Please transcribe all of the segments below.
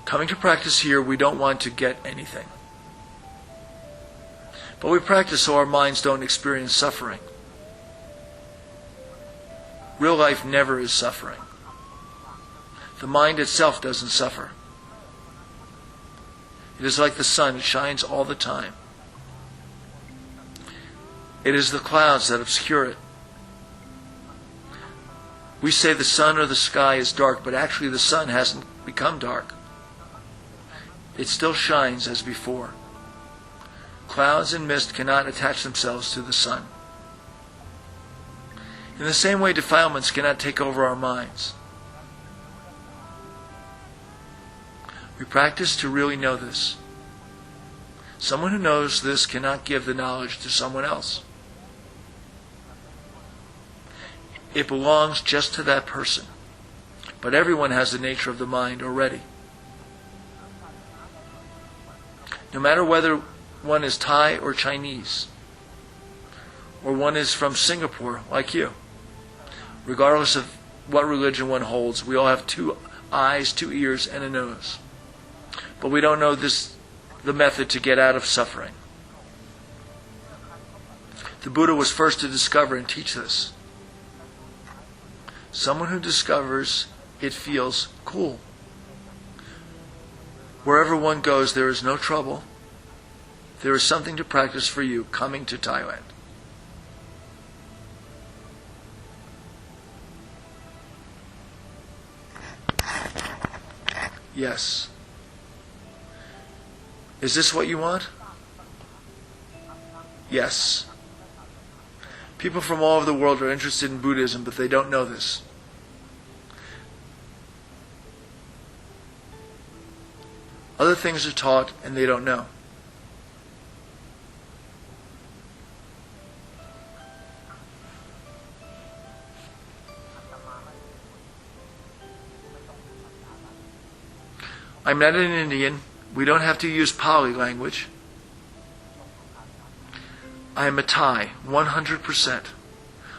Coming to practice here, we don't want to get anything. But we practice so our minds don't experience suffering. Real life never is suffering. The mind itself doesn't suffer. It is like the sun, it shines all the time. It is the clouds that obscure it. We say the sun or the sky is dark, but actually the sun hasn't become dark. It still shines as before. Clouds and mist cannot attach themselves to the sun. In the same way, defilements cannot take over our minds. We practice to really know this. Someone who knows this cannot give the knowledge to someone else. It belongs just to that person. But everyone has the nature of the mind already. No matter whether one is Thai or Chinese, or one is from Singapore, like you, regardless of what religion one holds, we all have 2 eyes, 2 ears, and a nose. But we don't know the method to get out of suffering. The Buddha was first to discover and teach this. Someone who discovers it feels cool. Wherever one goes, there is no trouble. There is something to practice for you coming to Thailand. Yes. Is this what you want? Yes. People from all over the world are interested in Buddhism, but they don't know this. Other things are taught and they don't know. I'm not an Indian. We don't have to use Pali language. I am a Thai, 100%.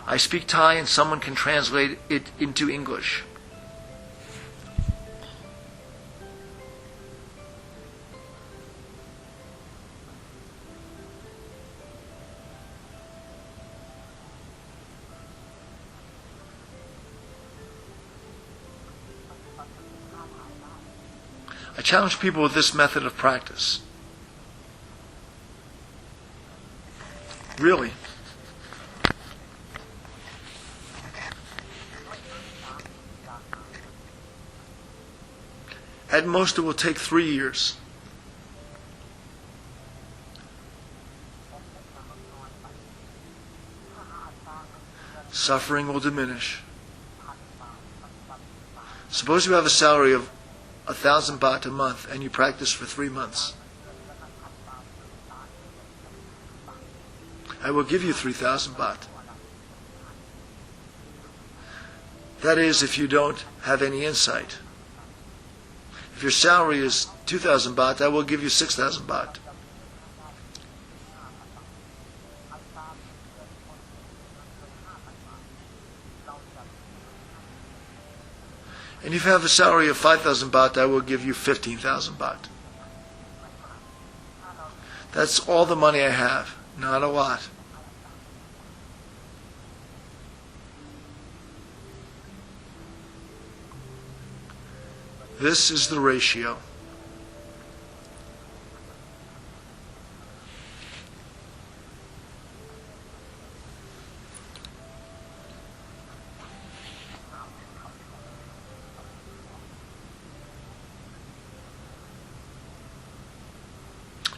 I speak Thai and someone can translate it into English. I challenge people with this method of practice. Really. At most it will take 3 years. Suffering will diminish. Suppose you have a salary of 1,000 baht a month and you practice for 3 months. I will give you 3,000 baht. That is, if you don't have any insight. If your salary is 2,000 baht, I will give you 6,000 baht. And if you have a salary of 5,000 baht, I will give you 15,000 baht. That's all the money I have, not a lot. This is the ratio.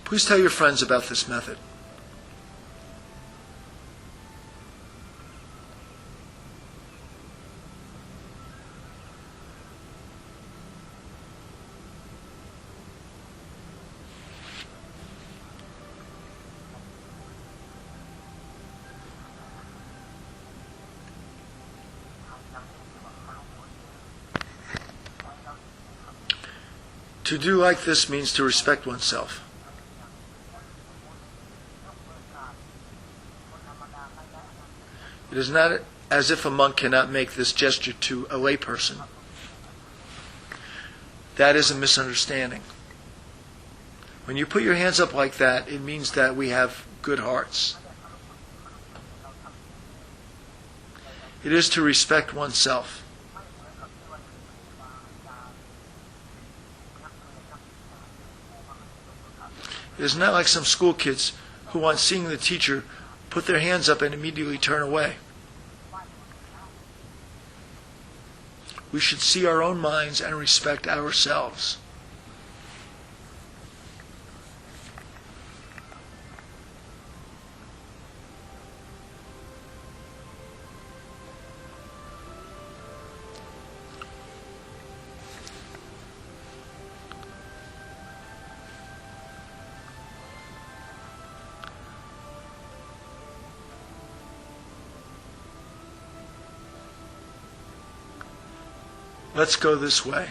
Please tell your friends about this method. To do like this means to respect oneself. It is not as if a monk cannot make this gesture to a layperson. that is a misunderstanding. When you put your hands up like that, it means that we have good hearts. It is to respect oneself. It is not like some school kids who, on seeing the teacher, put their hands up and immediately turn away. We should see our own minds and respect ourselves. Let's go this way.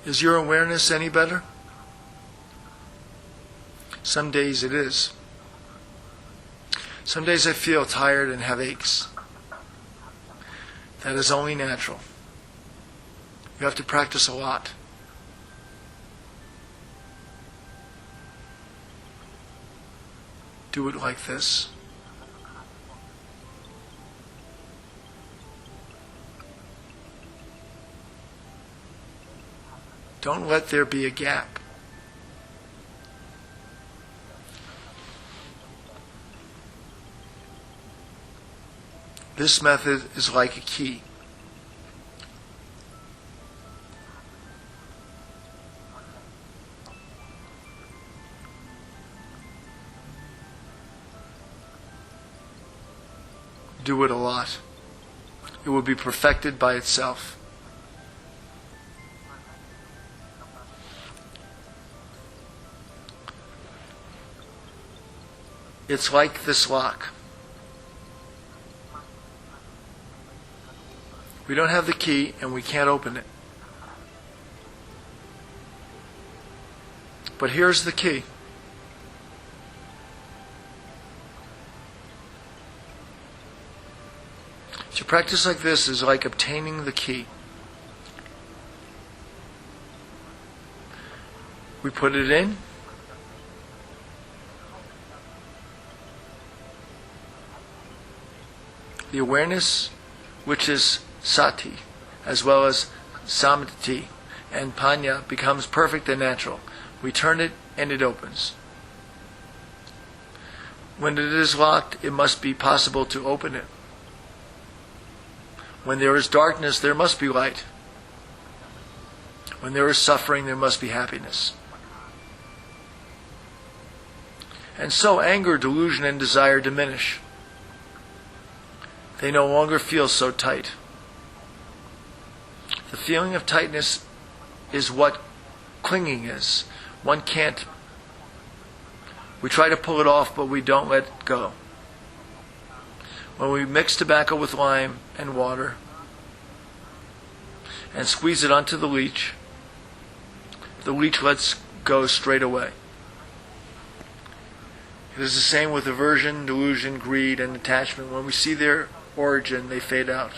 Is your awareness any better? Some days it is. Some days I feel tired and have aches. That is only natural. You have to practice a lot. Do it like this. Don't let there be a gap. This method is like a key. Do it a lot. It will be perfected by itself. It's like this lock. We don't have the key and we can't open it. But here's the key. To practice like this is like obtaining the key. We put it in. The awareness, which is sati, as well as samadhi and panya, becomes perfect and natural. We turn it and it opens. When it is locked, it must be possible to open it. When there is darkness, there must be light. When there is suffering, there must be happiness. And so anger, delusion, and desire diminish. They no longer feel so tight. The feeling of tightness is what clinging is. One can't. We try to pull it off, but we don't let it go. When we mix tobacco with lime and water and squeeze it onto the leech lets go straight away. It is the same with aversion, delusion, greed, and attachment. When we see their origin, they fade out.